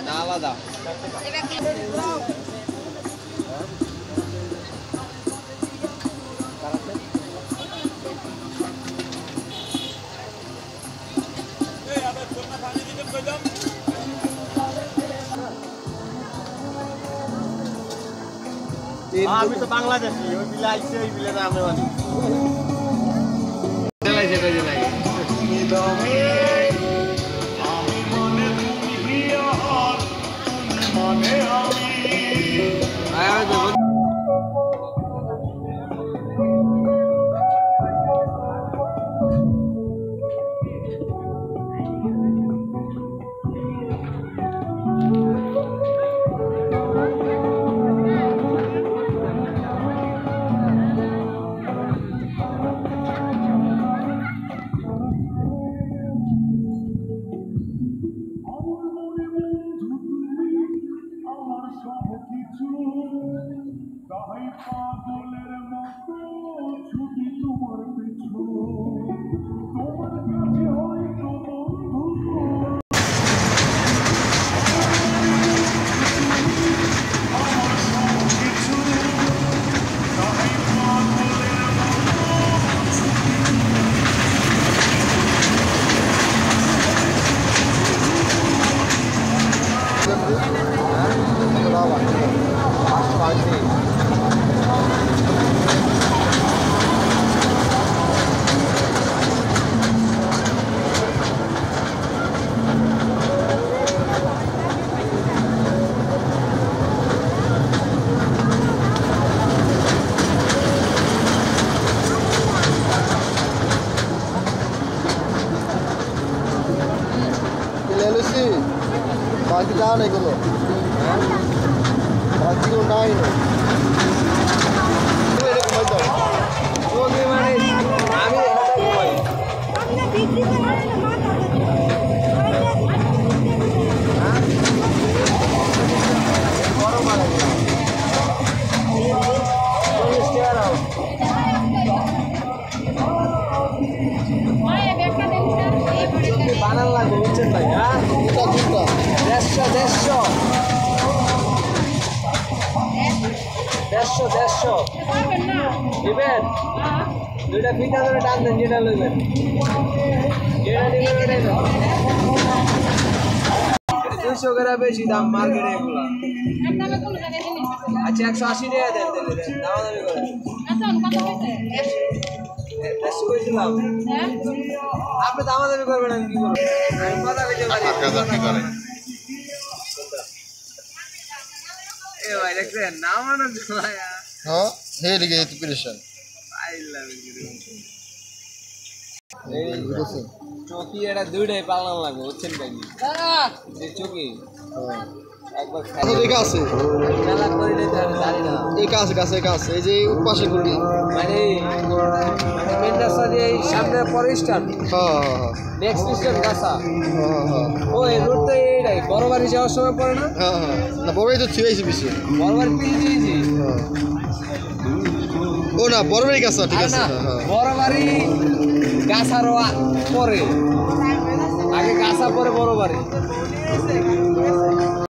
না আলাদা আমি তো বাংলাদেশি ওই বিলে আইছে ওই বিলে আমি মানি চালাইছে কই লাগে আমি মনে তুমি প্রিয়র মনে আমি তাই পাগলের মতো ছুটি তোমার পিছু তোমার কাছে হয়তো বন্ধু আমার সব কিছু তাই পাগলের বাকি দাও না এগুলো বাকিগুলো নাই বানান লাগবে বুঝছেন ভাই হ্যাঁ দেড়শো নেবেন দুইটা ফিটা ধরে টান দেন যেটা নেবেন যেটা নেবেন 200 করে বেশি দাম মার্কেটে এগুলা আচ্ছা 180 টাকা দেন দামাদামি করেন আপনি দামাদামি করবেন আমি কি করবো আমি কথা কইতে পারি এ ভাই দেখছেন না মানে হ্যাঁ হে লিগে এই প্রিপারেশন আই লাভ ইউ এই চকি এটা দুইটাই পালন লাগবে বুঝছেন ভাই এই চকি একবার খাই দেখা আছে মেলা করে দিতে আমি জানি না এই কাছে এই যে পাশে গুলি মানে মেন্ডাসা দিয়ে সামনে পরে স্টার্ট হ্যাঁ নেক্সট স্টেশন গাছা হ্যাঁ ও এই রোড তো এইটাই বড় বাড়ি যাওয়ার সময় পড়ে না হ্যাঁ না বড়ই তো ছুঁয়েছি বেশি বড় বাড়ি পিল দিয়েছি ও না বড় বাড়ি গাছা ঠিক আছে বড় বাড়ি গাছার পরে আগে গাছা পরে বড় বাড়ি